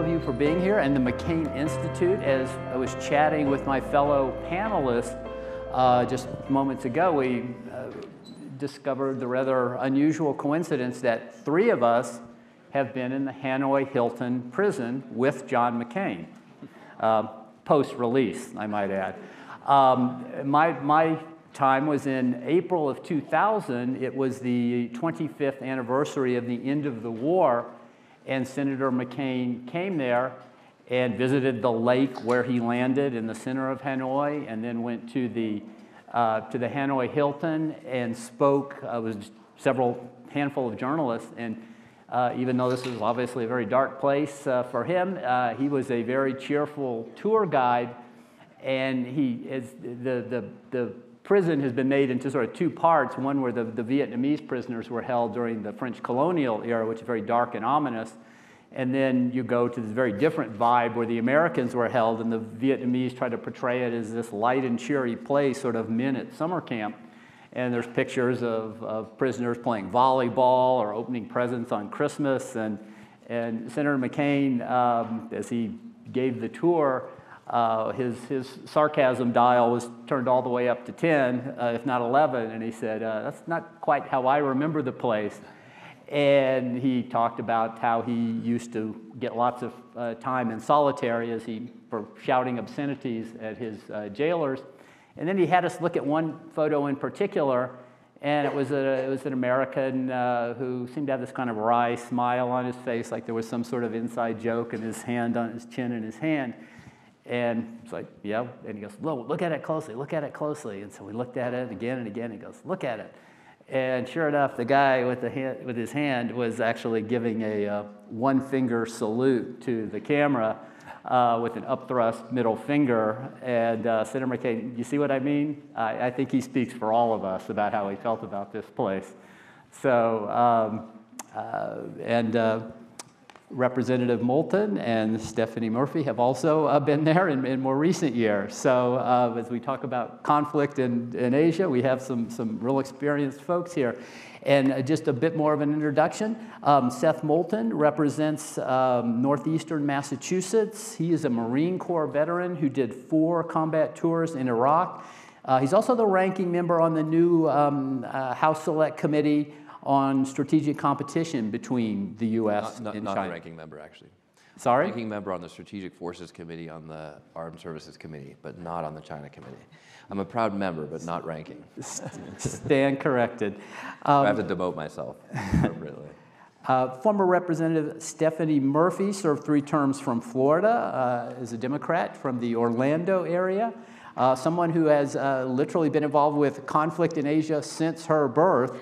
of you for being here, and the McCain Institute. As I was chatting with my fellow panelists just moments ago, we discovered the rather unusual coincidence that 3 of us have been in the Hanoi Hilton prison with John McCain, post-release, I might add. My time was in April of 2000. It was the 25th anniversary of the end of the war, and Senator McCain came there and visited the lake where he landed in the center of Hanoi, and then went to the Hanoi Hilton and spoke with handful of journalists. And even though this is obviously a very dark place for him, he was a very cheerful tour guide, and the prison has been made into sort of 2 parts, one where the Vietnamese prisoners were held during the French colonial era, which is very dark and ominous, and then you go to this very different vibe where the Americans were held, and the Vietnamese try to portray it as this light and cheery place, sort of men at summer camp. And there's pictures of prisoners playing volleyball or opening presents on Christmas, and Senator McCain, as he gave the tour, his sarcasm dial was turned all the way up to 10, if not 11, and he said, that's not quite how I remember the place. And he talked about how he used to get lots of time in solitary for shouting obscenities at his jailers. And then he had us look at one photo in particular, and it was an American who seemed to have this kind of wry smile on his face, like there was some sort of inside joke, and his hand on his chin in his hand. And it's like, yeah, and he goes, "Whoa, look at it closely, look at it closely." And so we looked at it again and again, and he goes, "Look at it." And sure enough, the guy with his hand was actually giving a 1-finger salute to the camera with an upthrust middle finger. And Senator McCain, you see what I mean? I think he speaks for all of us about how he felt about this place. So, Representative Moulton and Stephanie Murphy have also been there in more recent years. So as we talk about conflict in Asia, we have some real experienced folks here. And just a bit more of an introduction, Seth Moulton represents northeastern Massachusetts. He is a Marine Corps veteran who did 4 combat tours in Iraq. He's also the ranking member on the new House Select Committee on strategic competition between the U.S. and China. Not a ranking member, actually. Sorry? Ranking member on the Strategic Forces Committee on the Armed Services Committee, but not on the China Committee. I'm a proud member, but not ranking. Stand corrected. I have to demote myself appropriately. Former Representative Stephanie Murphy served 3 terms from Florida as a Democrat from the Orlando area. Someone who has literally been involved with conflict in Asia since her birth.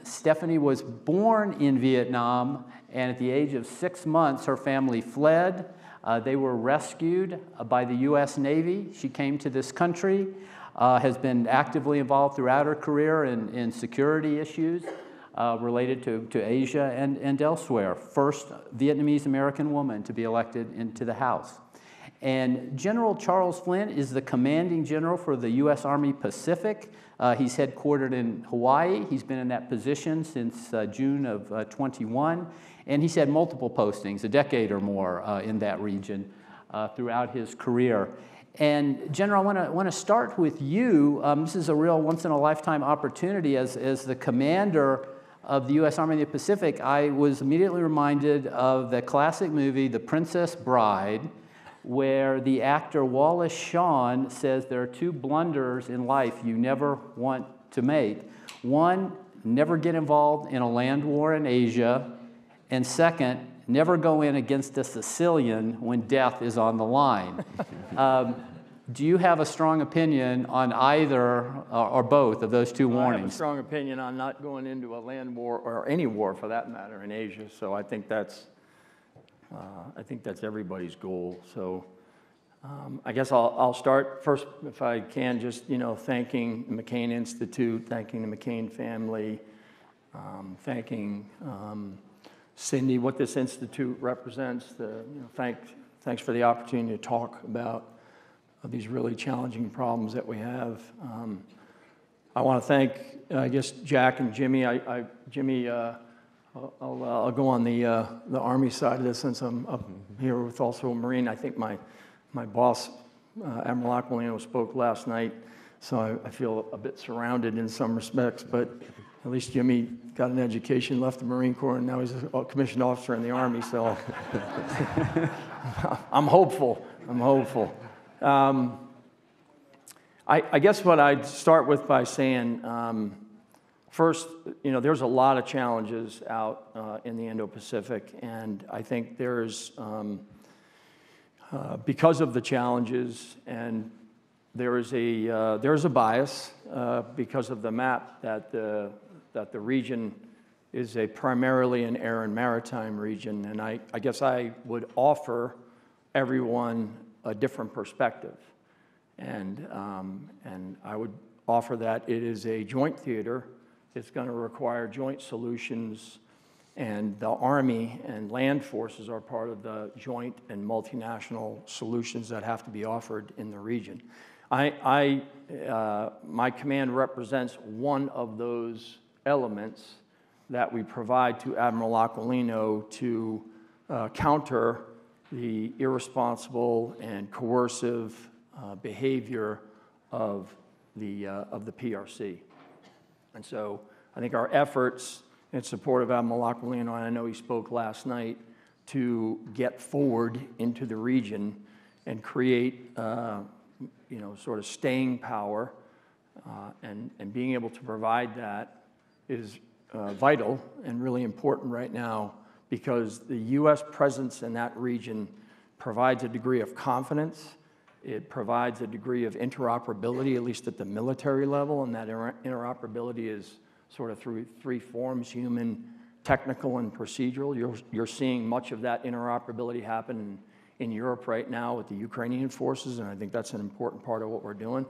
Stephanie was born in Vietnam, and at the age of 6 months, her family fled. They were rescued by the U.S. Navy. She came to this country, has been actively involved throughout her career in security issues related to Asia and elsewhere. First Vietnamese American woman to be elected into the House. And General Charles Flynn is the commanding general for the U.S. Army Pacific. He's headquartered in Hawaii. He's been in that position since June of 21. And he's had multiple postings, a decade or more in that region throughout his career. And General, I want to start with you. This is a real once-in-a-lifetime opportunity as the commander of the U.S. Army of the Pacific. I was immediately reminded of the classic movie, The Princess Bride, where the actor Wallace Shawn says there are 2 blunders in life you never want to make. One, never get involved in a land war in Asia. And second, never go in against a Sicilian when death is on the line. Do you have a strong opinion on either or both of those 2 warnings? I have a strong opinion on not going into a land war, or any war for that matter, in Asia. So I think that's everybody's goal. So I guess I'll start first, if I can, just thanking the McCain Institute, thanking the McCain family, thanking Cindy, what this institute represents. Thanks for the opportunity to talk about these really challenging problems that we have. I want to thank, I guess, Jack and Jimmy. Jimmy I'll go on the Army side of this since I'm up here with also a Marine. I think my boss, Admiral Aquilino, spoke last night, so I feel a bit surrounded in some respects, but at least Jimmy got an education, left the Marine Corps, and now he's a commissioned officer in the Army, so I'm hopeful. I guess what I'd start with by saying, first, there's a lot of challenges out in the Indo-Pacific, and I think there's, because of the challenges, and there's a bias because of the map that the region is primarily an air and maritime region, and I guess I would offer everyone a different perspective, and I would offer that it is a joint theater. It's going to require joint solutions, and the Army and land forces are part of the joint and multinational solutions that have to be offered in the region. My command represents one of those elements that we provide to Admiral Aquilino to counter the irresponsible and coercive behavior of the PRC. And so I think our efforts in support of Admiral Aquilino, and I know he spoke last night, to get forward into the region and create sort of staying power and being able to provide that is vital and really important right now, because the U.S. presence in that region provides a degree of confidence. It provides a degree of interoperability, at least at the military level, and that interoperability is sort of through three forms: human, technical, and procedural. You're seeing much of that interoperability happen in Europe right now with the Ukrainian forces, and I think that's an important part of what we're doing.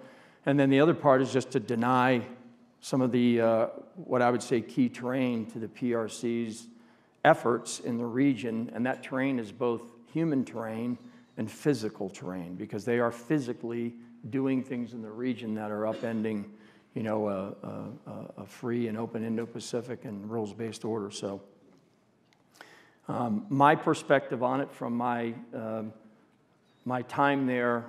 And then the other part is just to deny some of the, what I would say, key terrain to the PRC's efforts in the region, and that terrain is both human terrain and physical terrain, because they are physically doing things in the region that are upending, a free and open Indo-Pacific and rules-based order. So my perspective on it from my time there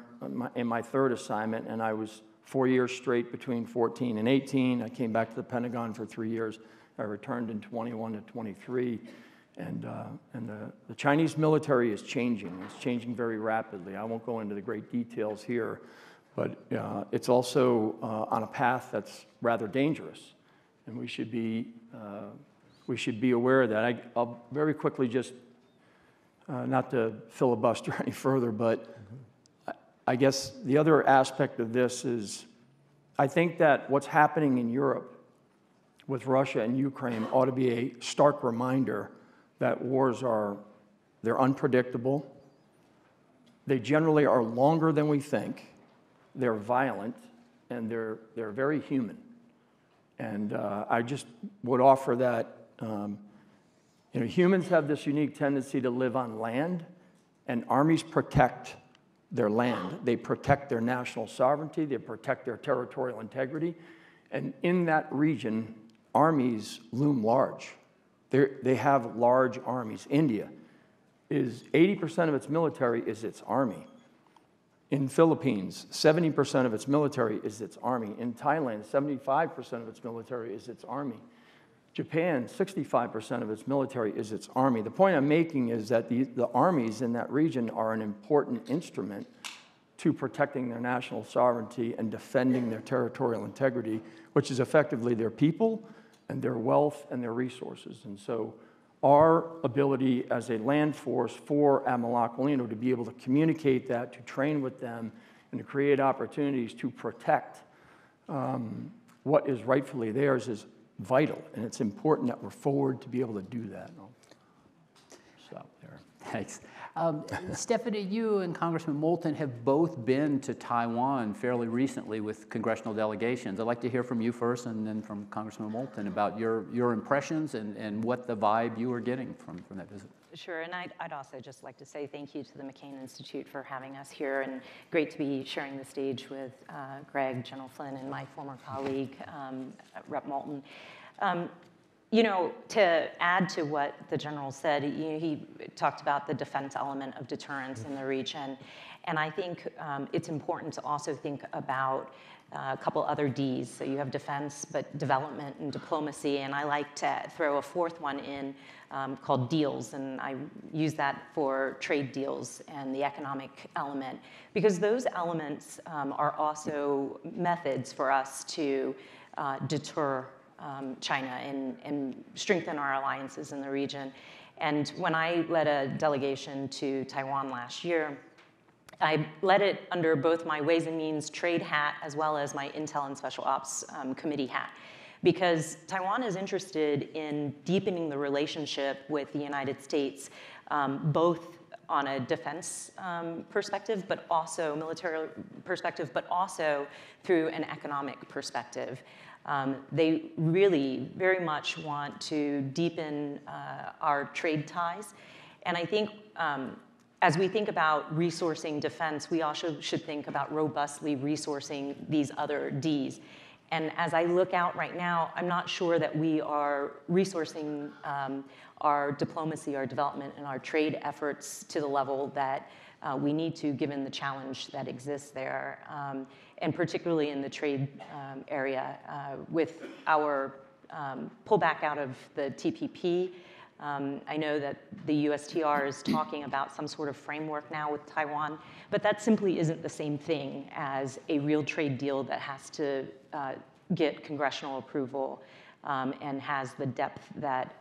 in my third assignment, and I was 4 years straight between 14 and 18. I came back to the Pentagon for 3 years. I returned in 21 to 23. And the Chinese military is changing. It's changing very rapidly. I won't go into the great details here, but it's also on a path that's rather dangerous, and we should be aware of that. I'll very quickly just, not to filibuster any further, but I guess the other aspect of this is, I think that what's happening in Europe with Russia and Ukraine ought to be a stark reminder that wars they're unpredictable. They generally are longer than we think. They're violent, and they're very human. And I just would offer that humans have this unique tendency to live on land, and armies protect their land. They protect their national sovereignty. They protect their territorial integrity. And in that region, armies loom large. They have large armies. India is 80% of its military is its army. In Philippines, 70% of its military is its army. In Thailand, 75% of its military is its army. Japan, 65% of its military is its army. The point I'm making is that the armies in that region are an important instrument to protecting their national sovereignty and defending their territorial integrity, which is effectively their people and their wealth and their resources. And so our ability as a land force for Admiral Aquilino to be able to communicate that, to train with them, and to create opportunities to protect what is rightfully theirs is vital, and it's important that we're forward to be able to do that. I'll stop there. Thanks. Stephanie, you and Congressman Moulton have both been to Taiwan fairly recently with congressional delegations. I'd like to hear from you first, and then from Congressman Moulton about your impressions and what the vibe you were getting from that visit. Sure, and I'd also just like to say thank you to the McCain Institute for having us here, and great to be sharing the stage with Greg, General Flynn, and my former colleague, Rep. Moulton. You know, to add to what the general said, he talked about the defense element of deterrence in the region. And I think it's important to also think about a couple other Ds. So you have defense, but development and diplomacy. And I like to throw a fourth one in called deals. And I use that for trade deals and the economic element, because those elements are also methods for us to deter China and strengthen our alliances in the region. And when I led a delegation to Taiwan last year, I led it under both my Ways and Means trade hat as well as my Intel and Special Ops committee hat, because Taiwan is interested in deepening the relationship with the United States, both on a defense perspective, but also military perspective, but also through an economic perspective. They really very much want to deepen our trade ties. And I think as we think about resourcing defense, we also should think about robustly resourcing these other Ds. And as I look out right now, I'm not sure that we are resourcing our diplomacy, our development, and our trade efforts to the level that we need to, given the challenge that exists there, and particularly in the trade area with our pullback out of the TPP. I know that the USTR is talking about some sort of framework now with Taiwan, but that simply isn't the same thing as a real trade deal that has to get congressional approval and has the depth that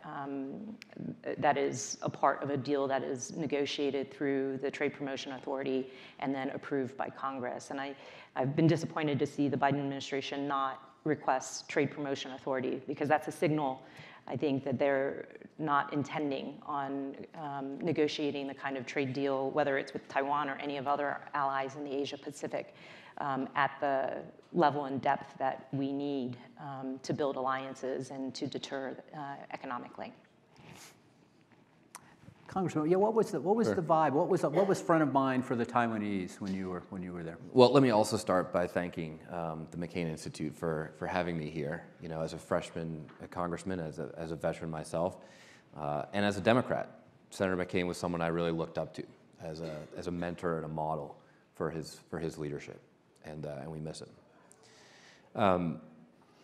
that is a part of a deal that is negotiated through the Trade Promotion Authority and then approved by Congress. And I've been disappointed to see the Biden administration not request Trade Promotion Authority, because that's a signal, I think, that they're not intending on negotiating the kind of trade deal, whether it's with Taiwan or any of other allies in the Asia Pacific, at the level and depth that we need to build alliances and to deter economically. Congressman, yeah, what was the vibe? What was front of mind for the Taiwanese when you were there? Well, let me also start by thanking the McCain Institute for having me here. You know, as a freshman congressman, as a veteran myself, and as a Democrat, Senator McCain was someone I really looked up to as a mentor and a model for his leadership, and we miss him.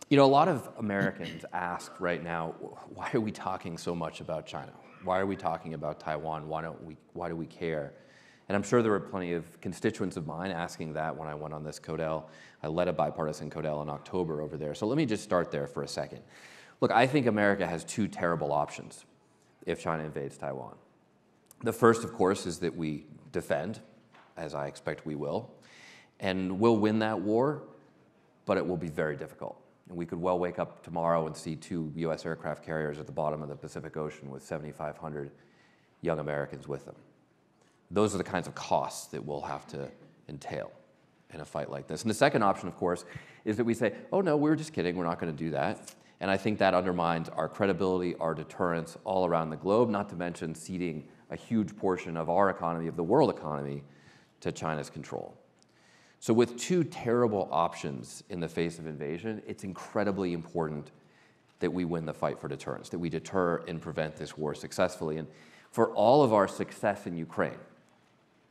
You know, a lot of Americans ask right now, why are we talking so much about China? Why are we talking about Taiwan? Why do we care? And I'm sure there were plenty of constituents of mine asking that when I went on this CODEL. I led a bipartisan CODEL in October over there. So let me just start there for a second. Look, I think America has two terrible options if China invades Taiwan. The first, of course, is that we defend, as I expect we will, and we'll win that war, but it will be very difficult. And we could well wake up tomorrow and see 2 U.S. aircraft carriers at the bottom of the Pacific Ocean with 7,500 young Americans with them. Those are the kinds of costs that we'll have to entail in a fight like this. And the second option, of course, is that we say, oh no, we're just kidding, we're not going to do that. And I think that undermines our credibility, our deterrence all around the globe, not to mention ceding a huge portion of our economy, of the world economy, to China's control. So with 2 terrible options in the face of invasion, it's incredibly important that we win the fight for deterrence, that we deter and prevent this war successfully. And for all of our success in Ukraine,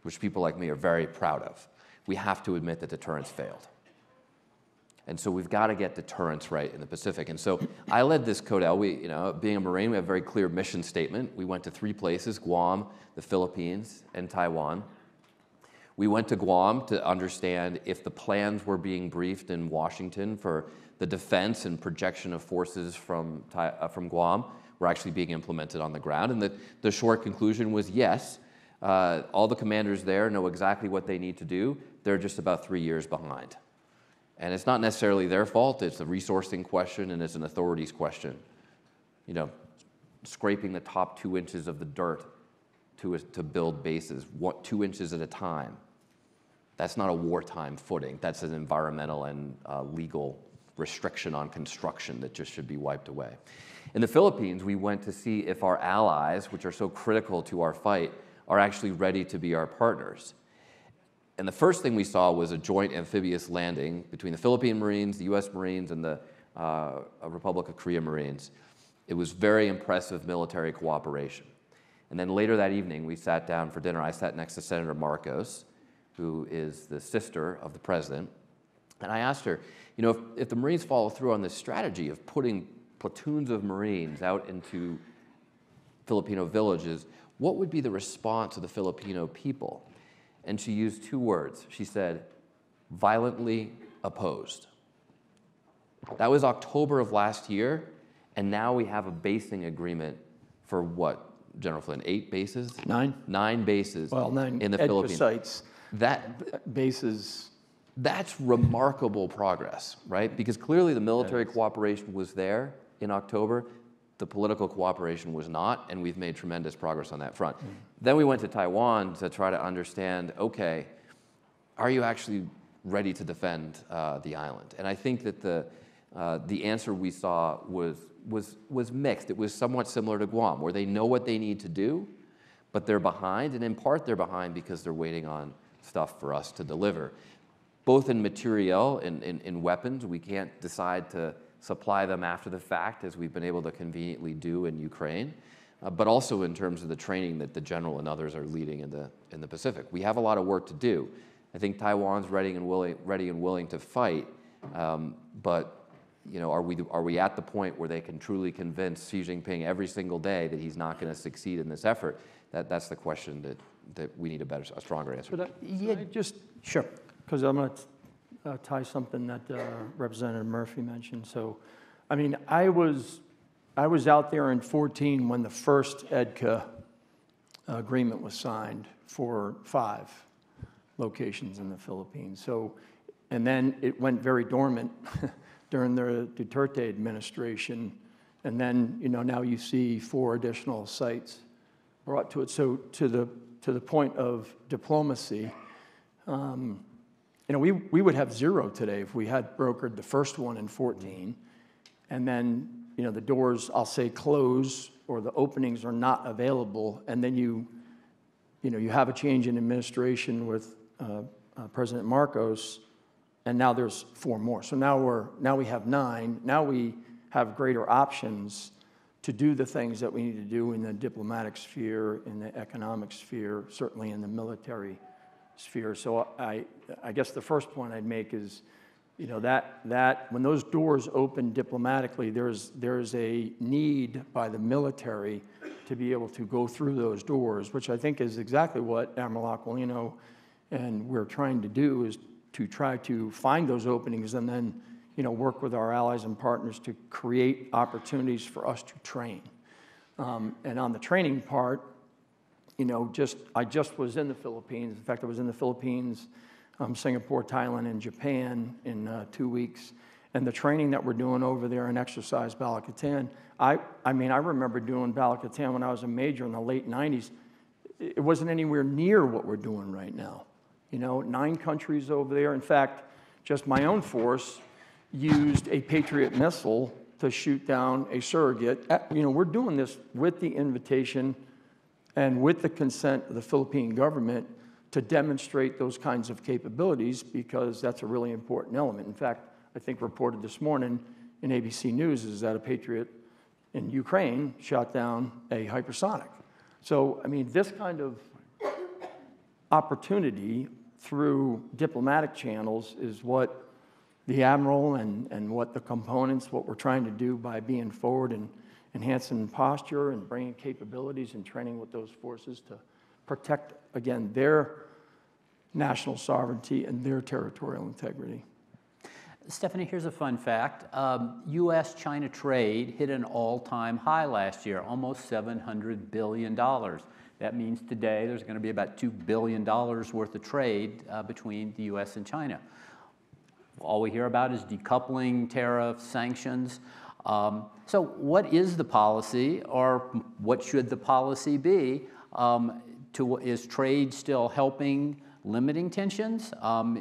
which people like me are very proud of, we have to admit that deterrence failed. And so we've got to get deterrence right in the Pacific. And so I led this CODEL. We, you know, being a Marine, we have a very clear mission statement. We went to 3 places: Guam, the Philippines, and Taiwan. We went to Guam to understand if the plans were being briefed in Washington for the defense and projection of forces from Guam were actually being implemented on the ground. And the short conclusion was yes, all the commanders there know exactly what they need to do. They're just about 3 years behind. And it's not necessarily their fault. It's a resourcing question and it's an authorities question. You know, scraping the top 2 inches of the dirt to build bases, 2 inches at a time. That's not a wartime footing. That's an environmental and legal restriction on construction that just should be wiped away. In the Philippines, we went to see if our allies, which are so critical to our fight, are actually ready to be our partners. And the first thing we saw was a joint amphibious landing between the Philippine Marines, the U.S. Marines, and the Republic of Korea Marines It was very impressive military cooperation. And then later that evening, we sat down for dinner. I sat next to Senator Marcos, who is the sister of the president. And I asked her, you know, if the Marines follow through on this strategy of putting platoons of Marines out into Filipino villages, what would be the response of the Filipino people? And she used 2 words. She said, violently opposed. That was October of last year, and now we have a basing agreement for what, General Flynn, 8 bases? 9? 9 bases Well, 9 in the Philippines. sites. That Bases. That's remarkable progress, right? Because clearly the military cooperation was there in October. The political cooperation was not, and we've made tremendous progress on that front. Then we went to Taiwan to try to understand, okay, are you actually ready to defend the island? And I think that the answer we saw was mixed. It was somewhat similar to Guam, where they know what they need to do, but they're behind, and in part they're behind because they're waiting on stuff for us to deliver. Both in materiel, in weapons, we can't decide to supply them after the fact, as we've been able to conveniently do in Ukraine, but also in terms of the training that the general and others are leading in the Pacific. We have a lot of work to do. I think Taiwan's ready and willing to fight, but you know, are we at the point where they can truly convince Xi Jinping every single day that he's not going to succeed in this effort? That's the question that we need a stronger answer. Could I just, sure, because I'm going to tie something that Representative Murphy mentioned. So, I mean, I was out there in 2014 when the first EDCA agreement was signed for 5 locations in the Philippines. So, and then it went very dormant during the Duterte administration, and then, you know, now you see 4 additional sites brought to it. So to the point of diplomacy, you know, we would have 0 today if we had brokered the first one in 2014, and then, you know, the doors, I'll say, close, or the openings are not available, and then you have a change in administration with President Marcos, and now there's 4 more. So now we have 9. Now we have greater options to do the things that we need to do in the diplomatic sphere, in the economic sphere, certainly in the military sphere. So I guess the first point I'd make is, you know, that when those doors open diplomatically, there's a need by the military to be able to go through those doors, which I think is exactly what Admiral Aquilino and we're trying to do, is to try to find those openings and then, you know, work with our allies and partners to create opportunities for us to train. And on the training part, you know, I just was in the Philippines. In fact, I was in the Philippines, Singapore, Thailand, and Japan in 2 weeks. And the training that we're doing over there in Exercise Bala-Katan, I mean, I remember doing Bala-Katan when I was a major in the late 90s. It wasn't anywhere near what we're doing right now. You know, 9 countries over there. In fact, just my own force used a Patriot missile to shoot down a surrogate. You know, we're doing this with the invitation and with the consent of the Philippine government to demonstrate those kinds of capabilities, because that's a really important element. In fact, I think reported this morning in ABC News is that a Patriot in Ukraine shot down a hypersonic. So, I mean, this kind of opportunity through diplomatic channels is what the Admiral and what the components, what we're trying to do by being forward and enhancing posture and bringing capabilities and training with those forces to protect, again, their national sovereignty and their territorial integrity. Stephanie, here's a fun fact. U.S.-China trade hit an all-time high last year, almost $700 billion. That means today there's going to be about $2 billion worth of trade between the U.S. and China. All we hear about is decoupling, tariffs, sanctions. So what is the policy, or what should the policy be? Is trade still helping limiting tensions?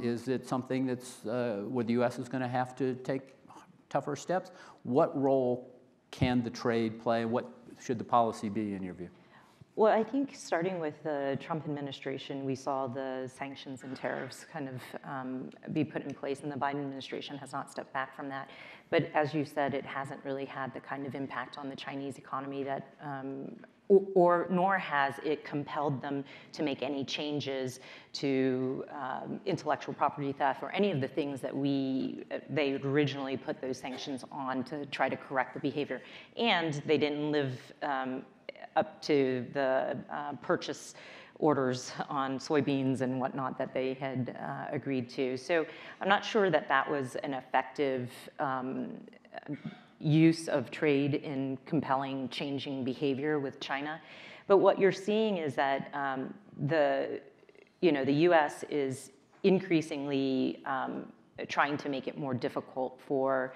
Is it something that's where the U.S. is going to have to take tougher steps? What role can the trade play? What should the policy be in your view? Well, I think starting with the Trump administration, we saw the sanctions and tariffs kind of be put in place, and the Biden administration has not stepped back from that. But as you said, it hasn't really had the kind of impact on the Chinese economy that, nor has it compelled them to make any changes to intellectual property theft or any of the things that they originally put those sanctions on to try to correct the behavior. And they didn't live up to the purchase orders on soybeans and whatnot that they had agreed to. So I'm not sure that that was an effective use of trade in compelling changing behavior with China. But what you're seeing is that the U.S. is increasingly trying to make it more difficult for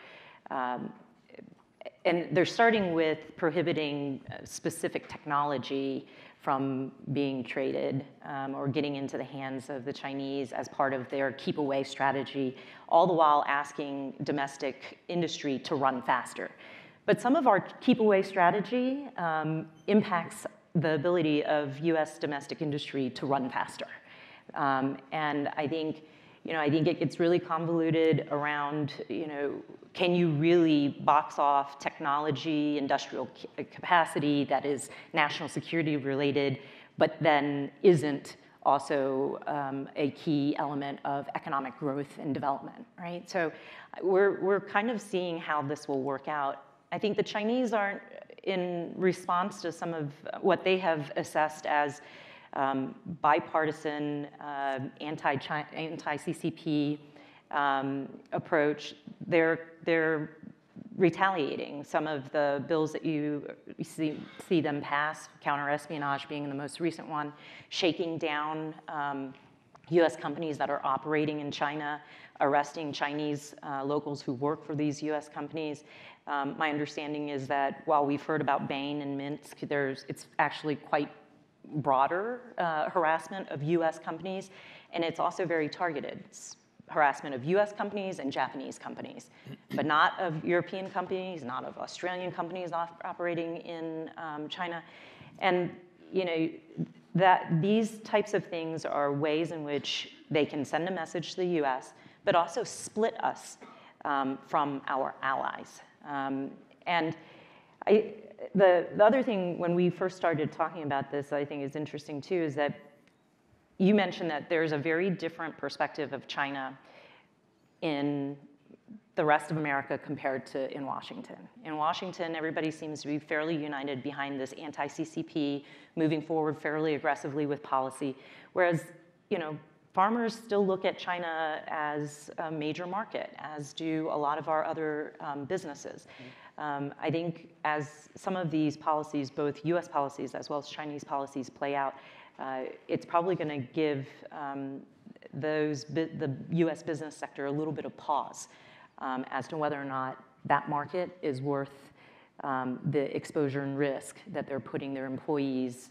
and they're starting with prohibiting specific technology from being traded or getting into the hands of the Chinese as part of their keep away strategy, all the while asking domestic industry to run faster. But some of our keep away strategy impacts the ability of US domestic industry to run faster. And I think it gets really convoluted around, can you really box off technology, industrial capacity that is national security related, but then isn't also a key element of economic growth and development, right? So we're kind of seeing how this will work out. I think the Chinese aren't, in response to some of what they have assessed as bipartisan, anti-CCP approach, they're retaliating. Some of the bills that you see them pass, counter-espionage being the most recent one, shaking down US companies that are operating in China, arresting Chinese locals who work for these US companies. My understanding is that while we've heard about Bain and Minsk, it's actually quite broader harassment of US companies, and it's also very targeted. It's harassment of US companies and Japanese companies, but not of European companies, not of Australian companies operating in China. And that these types of things are ways in which they can send a message to the US, but also split us from our allies. And the other thing, when we first started talking about this, I think is interesting too, is that you mentioned that there's a very different perspective of China in the rest of America compared to in Washington. In Washington, everybody seems to be fairly united behind this anti-CCP, moving forward fairly aggressively with policy, whereas, farmers still look at China as a major market, as do a lot of our other businesses. I think as some of these policies, both US policies as well as Chinese policies, play out, it's probably going to give the US business sector a little bit of pause as to whether or not that market is worth the exposure and risk that they're putting their employees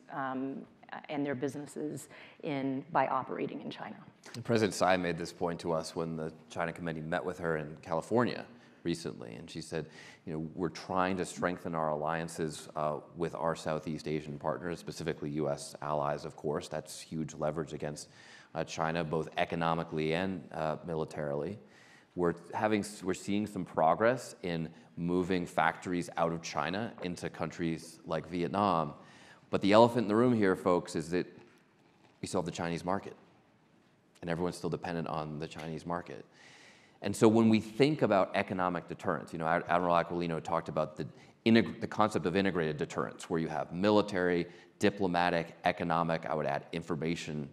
and their businesses in by operating in China. President Tsai made this point to us when the China Committee met with her in California recently, and she said, we're trying to strengthen our alliances with our Southeast Asian partners, specifically U.S. allies, of course. That's huge leverage against China, both economically and militarily. We're seeing some progress in moving factories out of China into countries like Vietnam. But the elephant in the room here, folks, is that we still have the Chinese market. And everyone's still dependent on the Chinese market. And so when we think about economic deterrence, Admiral Aquilino talked about the concept of integrated deterrence, where you have military, diplomatic, economic, I would add information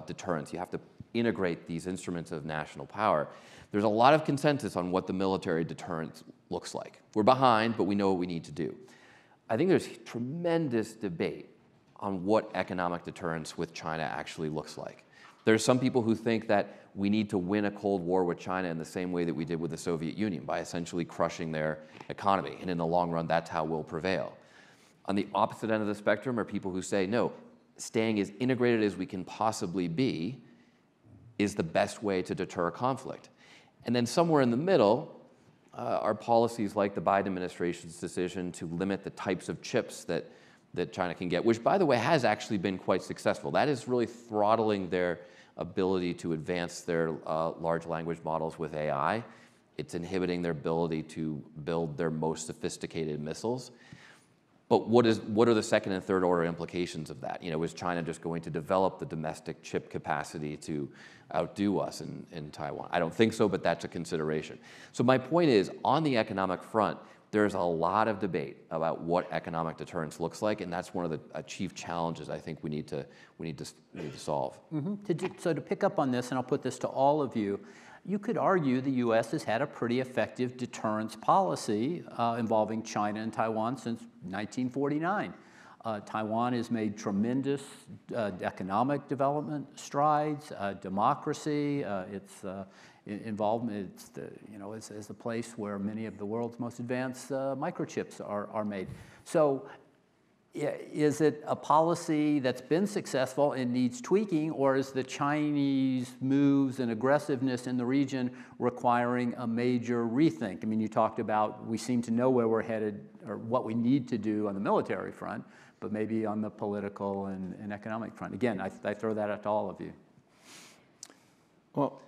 deterrence. You have to integrate these instruments of national power. There's a lot of consensus on what the military deterrence looks like. We're behind, but we know what we need to do. I think there's tremendous debate on what economic deterrence with China actually looks like. There's some people who think that we need to win a Cold War with China in the same way that we did with the Soviet Union, by essentially crushing their economy. And in the long run, that's how we'll prevail. On the opposite end of the spectrum are people who say, no, staying as integrated as we can possibly be is the best way to deter conflict. And then somewhere in the middle are policies like the Biden administration's decision to limit the types of chips that that China can get, which, by the way, has actually been quite successful. That is really throttling their ability to advance their large language models with AI. It's inhibiting their ability to build their most sophisticated missiles. But what are the second and third order implications of that? Is China just going to develop the domestic chip capacity to outdo us in Taiwan? I don't think so, but that's a consideration. So my point is, on the economic front, there's a lot of debate about what economic deterrence looks like, and that's one of the chief challenges I think we need to solve. So to pick up on this, and I'll put this to all of you, you could argue the U.S. has had a pretty effective deterrence policy involving China and Taiwan since 1949. Taiwan has made tremendous economic development strides, democracy, its involvement, is the place where many of the world's most advanced microchips are made. So is it a policy that's been successful and needs tweaking, or is the Chinese moves and aggressiveness in the region requiring a major rethink? I mean, you talked about we seem to know where we're headed or what we need to do on the military front, but maybe on the political and economic front. Again, I throw that at all of you. Well,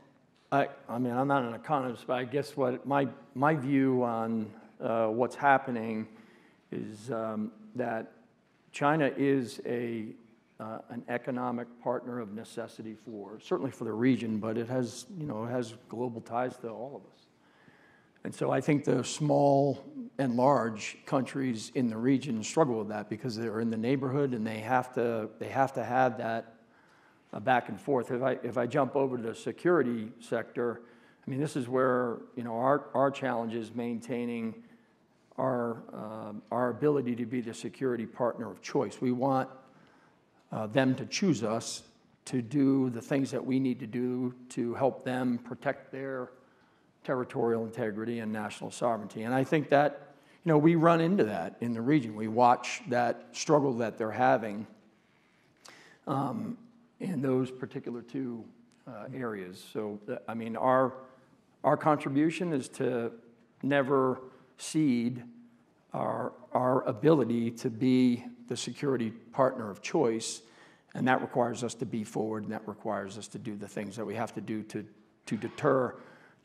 I mean, I'm not an economist, but I guess what my view on what's happening is that China is an economic partner of necessity certainly for the region, but it has global ties to all of us. And so I think the small and large countries in the region struggle with that because they're in the neighborhood and they have to have that back and forth. If I jump over to the security sector, I mean, this is where our challenge is maintaining our ability to be the security partner of choice. We want them to choose us to do the things that we need to do to help them protect their territorial integrity and national sovereignty. And I think that we run into that in the region. We watch that struggle that they're having in those particular two areas. So, I mean, our contribution is to never cede our ability to be the security partner of choice, and that requires us to be forward, and that requires us to do the things that we have to do to deter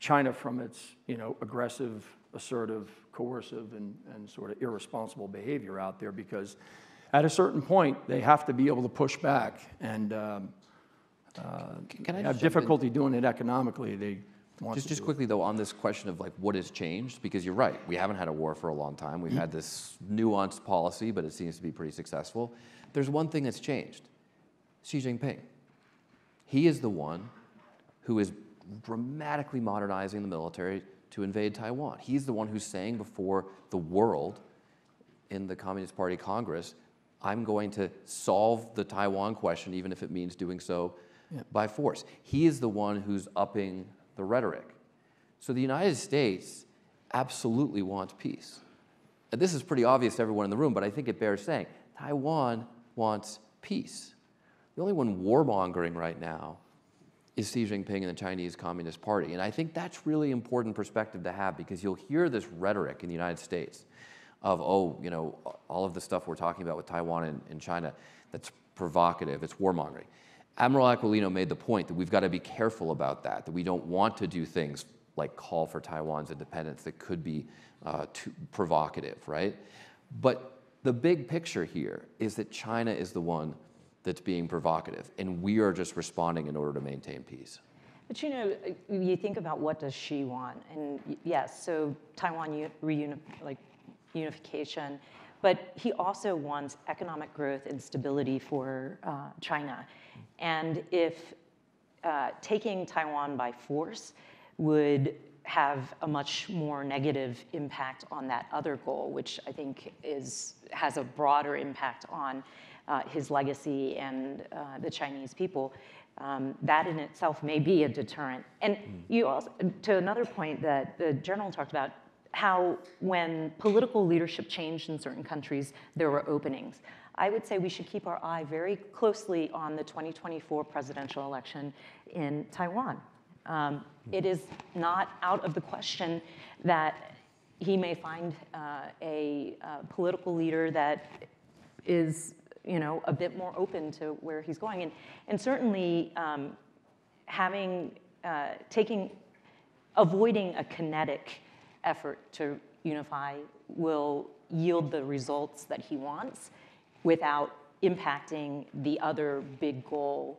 China from its aggressive, assertive, coercive, and sort of irresponsible behavior out there, because at a certain point they have to be able to push back, and have difficulty doing it economically. They Just quickly, though, on this question of what has changed, because you're right, we haven't had a war for a long time. We've had this nuanced policy, but it seems to be pretty successful. There's one thing that's changed: Xi Jinping. He is the one who is dramatically modernizing the military to invade Taiwan. He's the one who's saying before the world in the Communist Party Congress, I'm going to solve the Taiwan question, even if it means doing so by force. He is the one who's upping the rhetoric. So the United States absolutely wants peace. And this is pretty obvious to everyone in the room, but I think it bears saying. Taiwan wants peace. The only one warmongering right now is Xi Jinping and the Chinese Communist Party. And I think that's really important perspective to have, because you'll hear this rhetoric in the United States of, all of the stuff we're talking about with Taiwan and China, that's provocative, it's warmongering. Admiral Aquilino made the point that we've got to be careful about that we don't want to do things like call for Taiwan's independence that could be too provocative, right? But the big picture here is that China is the one that's being provocative, and we are just responding in order to maintain peace. But you think about what does Xi want, and yes, so Taiwan unification, but he also wants economic growth and stability for China. And if taking Taiwan by force would have a much more negative impact on that other goal, which I think has a broader impact on his legacy and the Chinese people, that in itself may be a deterrent. And you also, to another point that the journal talked about, how when political leadership changed in certain countries, there were openings. I would say we should keep our eye very closely on the 2024 presidential election in Taiwan. It is not out of the question that he may find a political leader that is, a bit more open to where he's going. And certainly avoiding a kinetic effort to unify will yield the results that he wants without impacting the other big goal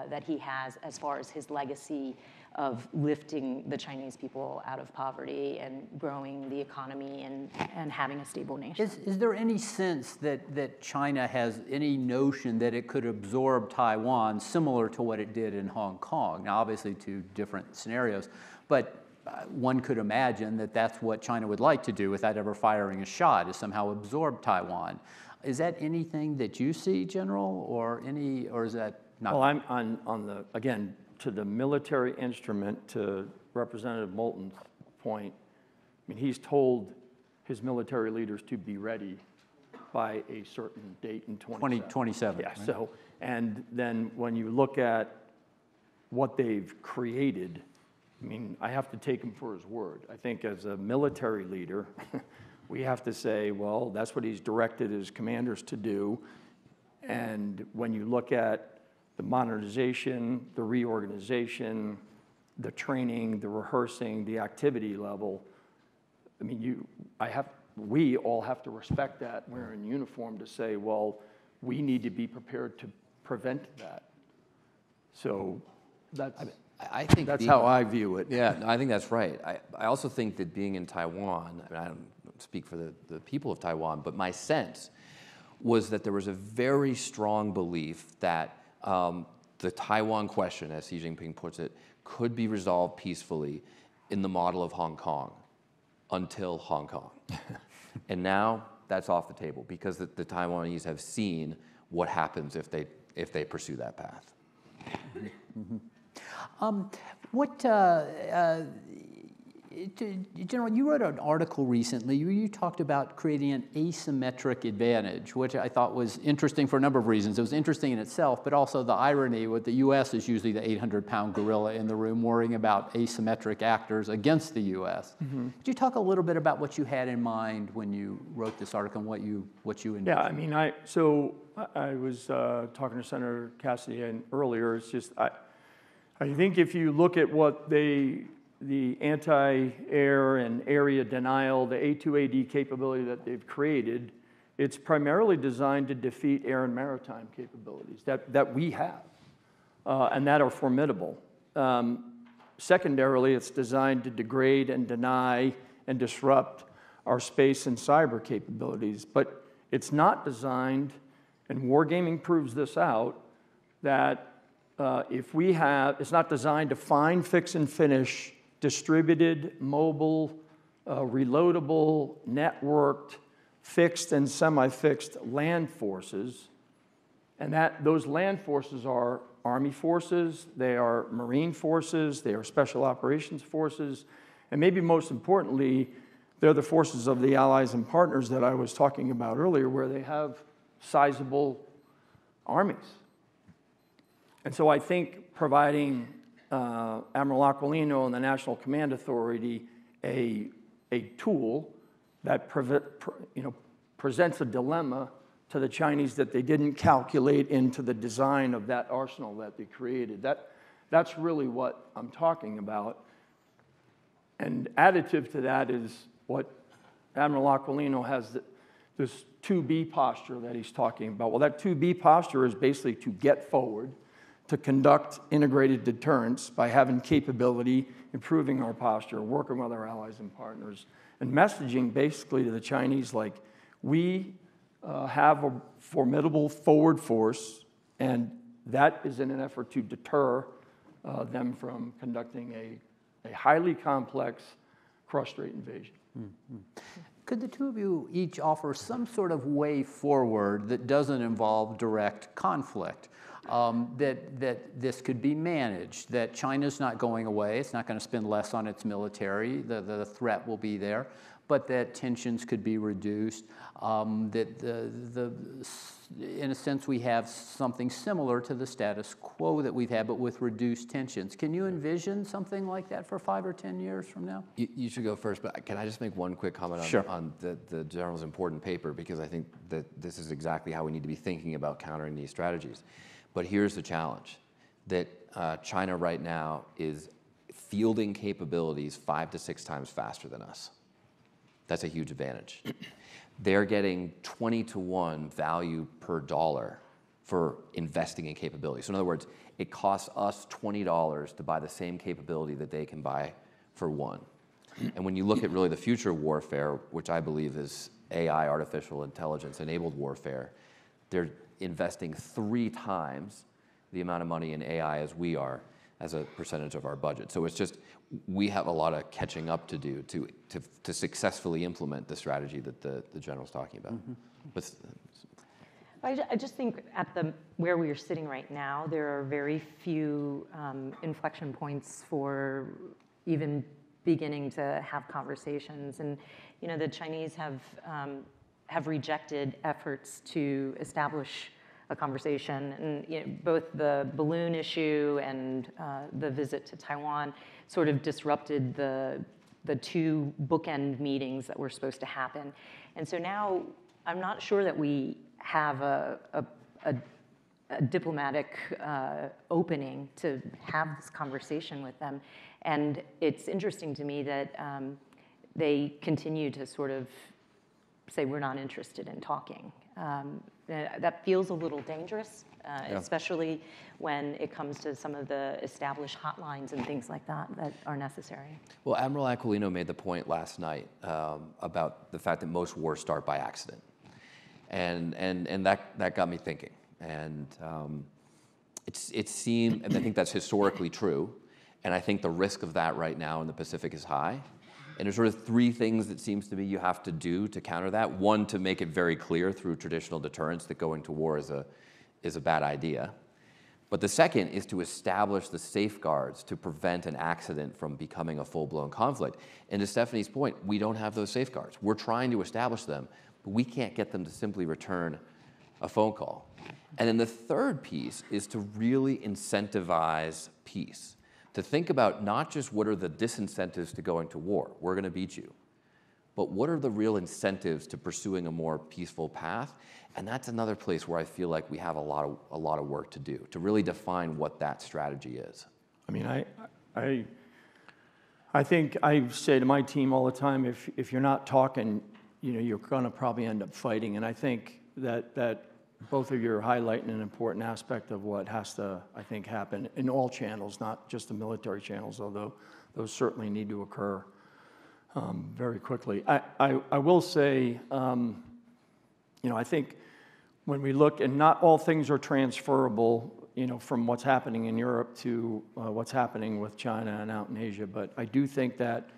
that he has as far as his legacy of lifting the Chinese people out of poverty and growing the economy and having a stable nation. Is there any sense that China has any notion that it could absorb Taiwan similar to what it did in Hong Kong? Now, obviously, two different scenarios, but one could imagine that that's what China would like to do without ever firing a shot, is somehow absorb Taiwan. Is that anything that you see, General, or is that not? Well, I'm on the, again, to the military instrument, to Representative Moulton's point, I mean, he's told his military leaders to be ready by a certain date in 2027. Yeah, right? so, and then when you look at what they've created, I mean, I have to take him for his word. I think as a military leader, we have to say, well, that's what he's directed his commanders to do. And when you look at the modernization, the reorganization, the training, the rehearsing, the activity level, I mean, we all have to respect that. We're in uniform to say, well, we need to be prepared to prevent that. So I think that's how I view it. Yeah, I think that's right. I also think that being in Taiwan, I mean, I don't speak for the people of Taiwan, but my sense was that there was a very strong belief that the Taiwan question, as Xi Jinping puts it, could be resolved peacefully in the model of Hong Kong until Hong Kong. And now that's off the table because the Taiwanese have seen what happens if they pursue that path. General, you wrote an article recently where you talked about creating an asymmetric advantage, which I thought was interesting for a number of reasons. It was interesting in itself, but also the irony with the U.S. is usually the 800-pound gorilla in the room worrying about asymmetric actors against the U.S. Mm-hmm. Could you talk a little bit about what you had in mind when you wrote this article and what you envisioned? Yeah, I mean, I was talking to Senator Cassidy earlier. It's just I think if you look at what the anti-air and area denial, the A2AD capability that they've created, it's primarily designed to defeat air and maritime capabilities that we have and that are formidable. Secondarily, it's designed to degrade and deny and disrupt our space and cyber capabilities. But it's not designed, and wargaming proves this out, that it's not designed to find, fix, and finish distributed, mobile, reloadable, networked, fixed and semi-fixed land forces. And those land forces are Army forces, they are Marine forces, they are Special Operations forces, and maybe most importantly, they're the forces of the allies and partners that I was talking about earlier, where they have sizable armies. And so I think providing Admiral Aquilino and the National Command Authority a tool that presents a dilemma to the Chinese that they didn't calculate into the design of that arsenal that they created. That's really what I'm talking about. And additive to that is what Admiral Aquilino has, this 2B posture that he's talking about. Well, that 2B posture is basically to get forward, to conduct integrated deterrence by having capability, improving our posture, working with our allies and partners, and messaging basically to the Chinese like, we have a formidable forward force, and that is in an effort to deter them from conducting a highly complex cross-strait invasion. Mm-hmm. Could the two of you each offer some sort of way forward that doesn't involve direct conflict? that this could be managed, that China's not going away, it's not going to spend less on its military, the threat will be there, but that tensions could be reduced, that in a sense we have something similar to the status quo that we've had, but with reduced tensions. Can you envision something like that for 5 or 10 years from now? You should go first, but can I just make one quick comment on, Sure. on the General's important paper, because I think that this is exactly how we need to be thinking about countering these strategies. But here's the challenge, that China right now is fielding capabilities 5 to 6 times faster than us. That's a huge advantage. They're getting 20 to 1 value per dollar for investing in capability. So in other words, it costs us $20 to buy the same capability that they can buy for $1. And when you look at really the future of warfare, which I believe is AI, artificial intelligence enabled warfare, they're investing 3 times the amount of money in AI as we are as a percentage of our budget. So it's just, we have a lot of catching up to do to successfully implement the strategy that the General's talking about. But, I just think at where we are sitting right now, there are very few inflection points for even beginning to have conversations. And the Chinese have rejected efforts to establish a conversation, and both the balloon issue and the visit to Taiwan sort of disrupted the 2 bookend meetings that were supposed to happen. And so now I'm not sure that we have a diplomatic opening to have this conversation with them. And it's interesting to me that they continue to sort of say we're not interested in talking. That feels a little dangerous, especially when it comes to some of the established hotlines and things like that that are necessary. well, Admiral Aquilino made the point last night about the fact that most wars start by accident. And that got me thinking. And it seemed, and I think that's historically true, and I think the risk of that right now in the Pacific is high. And there's sort of 3 things that seems to me you have to do to counter that. One, to make it very clear through traditional deterrence that going to war is a bad idea. But the second is to establish the safeguards to prevent an accident from becoming a full-blown conflict. And to Stephanie's point, we don't have those safeguards. We're trying to establish them, but we can't get them to simply return a phone call. And then the third piece is to really incentivize peace. To think about not just what are the disincentives to going to war, we're going to beat you, but what are the real incentives to pursuing a more peaceful path? And that's another place where I feel like we have a lot of work to do, to really define what that strategy is. I mean, I think I say to my team all the time, if you're not talking, you're going to probably end up fighting. And I think that both of you are highlighting an important aspect of what has to, I think, happen in all channels, not just the military channels, although those certainly need to occur very quickly. I will say, I think when we look, and not all things are transferable, from what's happening in Europe to what's happening with China and out in Asia, but I do think that,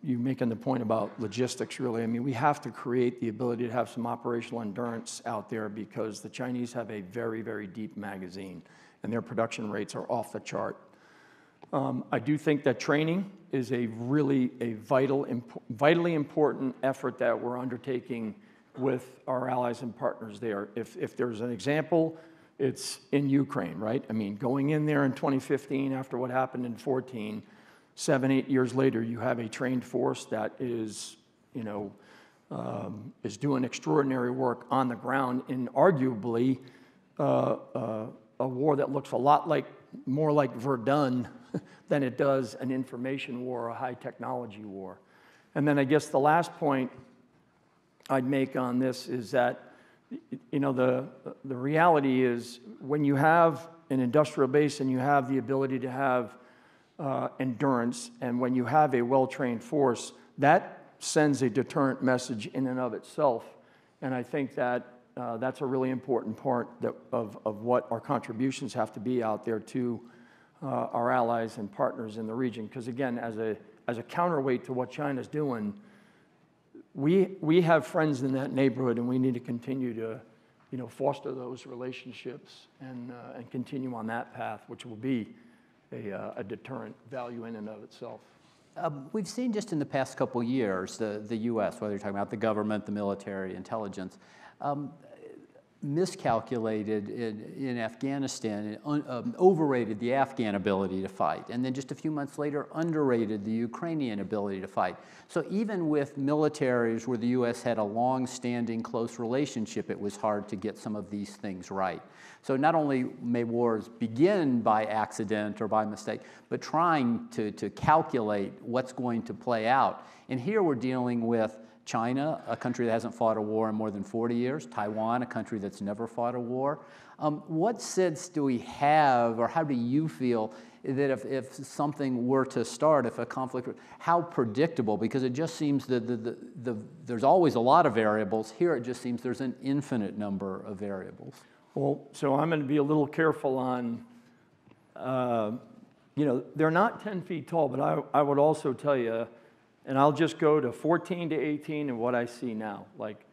you making the point about logistics, really. I mean, we have to create the ability to have some operational endurance out there because the Chinese have a very, very deep magazine, and their production rates are off the chart. I do think that training is a vitally important effort that we're undertaking with our allies and partners there. If there's an example, it's in Ukraine, right? I mean, going in there in 2015 after what happened in 2014, 7-8 years later, you have a trained force that is doing extraordinary work on the ground in arguably a war that looks a lot more like Verdun than it does an information war, a high technology war. And then I guess the last point I'd make on this is that the reality is when you have an industrial base and you have the ability to have endurance, and when you have a well-trained force, that sends a deterrent message in and of itself. And I think that that's a really important part of what our contributions have to be out there to our allies and partners in the region. Because again, as a counterweight to what China's doing, we have friends in that neighborhood, and we need to continue foster those relationships and continue on that path, which will be a deterrent value in and of itself. We've seen just in the past couple years, the U.S., whether you're talking about the government, the military, intelligence, miscalculated in Afghanistan, overrated the Afghan ability to fight, and then just a few months later, underrated the Ukrainian ability to fight. So even with militaries where the U.S. had a long-standing close relationship, it was hard to get some of these things right. So not only may wars begin by accident or by mistake, but trying to calculate what's going to play out. And here we're dealing with China, a country that hasn't fought a war in more than 40 years, Taiwan, a country that's never fought a war. What sense do we have, or how do you feel that if something were to start, if a conflict, how predictable? Because it just seems that there's always a lot of variables. Here it just seems there's an infinite number of variables. Well, so I'm going to be a little careful on, they're not 10 feet tall, but I would also tell you, and I'll just go to 14 to 18 and what I see now. Like,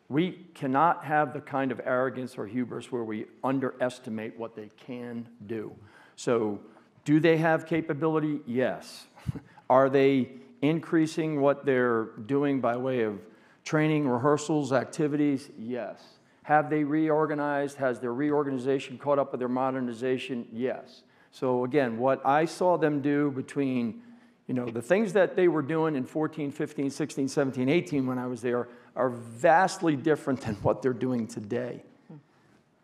we cannot have the kind of arrogance or hubris where we underestimate what they can do. So, do they have capability? Yes. Are they increasing what they're doing by way of training, rehearsals, activities? Yes. Have they reorganized? Has their reorganization caught up with their modernization? Yes. So again, what I saw them do between the things that they were doing in 14, 15, 16, 17, 18 when I was there are vastly different than what they're doing today.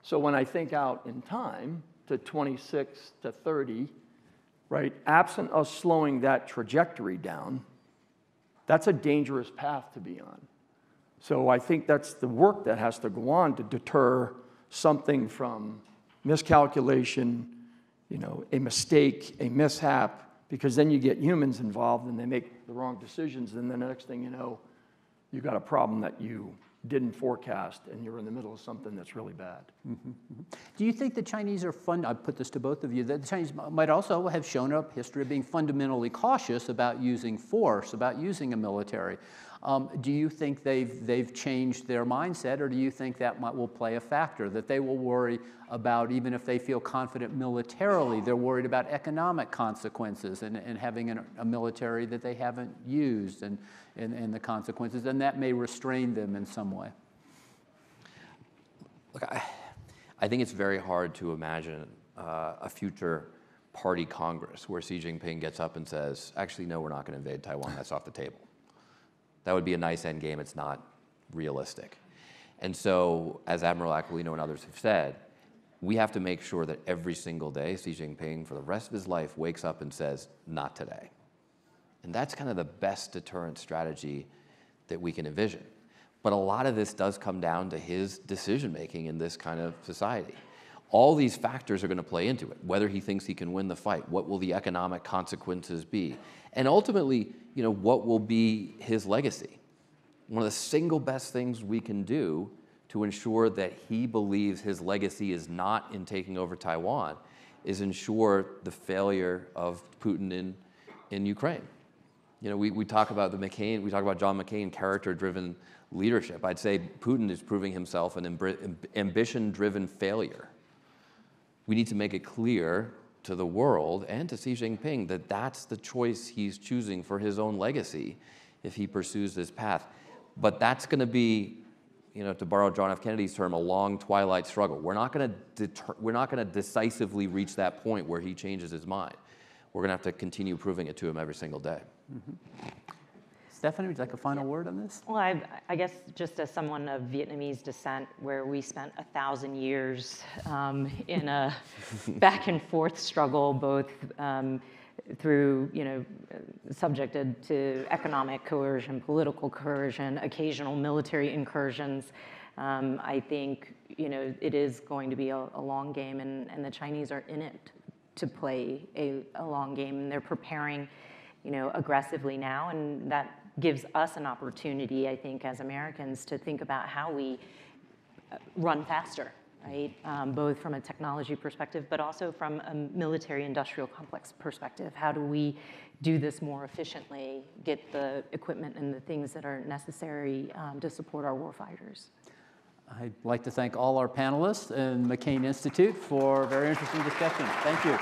So when I think out in time to 26 to 30, right, absent us slowing that trajectory down, that's a dangerous path to be on. So I think that's the work that has to go on to deter something from miscalculation, a mistake, a mishap, because then you get humans involved and they make the wrong decisions, and then the next thing you know, you've got a problem that you didn't forecast and you're in the middle of something that's really bad. Mm-hmm. Do you think the Chinese are I put this to both of you, that the Chinese might also have shown a history of being fundamentally cautious about using force, about using a military? Do you think they've changed their mindset, or do you think that will play a factor, that they will worry about, even if they feel confident militarily, they're worried about economic consequences and having a military that they haven't used and the consequences, and that may restrain them in some way? Look, I think it's very hard to imagine a future party Congress where Xi Jinping gets up and says, actually, no, we're not going to invade Taiwan, that's off the table. That would be a nice end game. It's not realistic. And so, as Admiral Aquilino and others have said, we have to make sure that every single day Xi Jinping, for the rest of his life, wakes up and says, not today. And that's kind of the best deterrent strategy that we can envision. But a lot of this does come down to his decision-making in this kind of society. All these factors are going to play into it. Whether he thinks he can win the fight, what will the economic consequences be? And ultimately, what will be his legacy? One of the single best things we can do to ensure that he believes his legacy is not in taking over Taiwan is ensure the failure of Putin in Ukraine. We talk about we talk about John McCain, character-driven leadership. I'd say Putin is proving himself an ambition-driven failure. We need to make it clear to the world and to Xi Jinping that that's the choice he's choosing for his own legacy if he pursues this path. But that's going to be, to borrow John F. Kennedy's term, a long twilight struggle. We're not going to decisively reach that point where he changes his mind. We're going to have to continue proving it to him every single day. Mm-hmm. Stephanie, would you like a final word on this? Well, I guess just as someone of Vietnamese descent, where we spent 1,000 years in a back and forth struggle, both through, subjected to economic coercion, political coercion, occasional military incursions. I think, it is going to be a long game, and the Chinese are in it to play a long game, and they're preparing, aggressively now, and that gives us an opportunity, I think, as Americans to think about how we run faster, right? Both from a technology perspective, but also from a military-industrial complex perspective. How do we do this more efficiently, get the equipment and the things that are necessary to support our warfighters? I'd like to thank all our panelists and McCain Institute for a very interesting discussion. Thank you.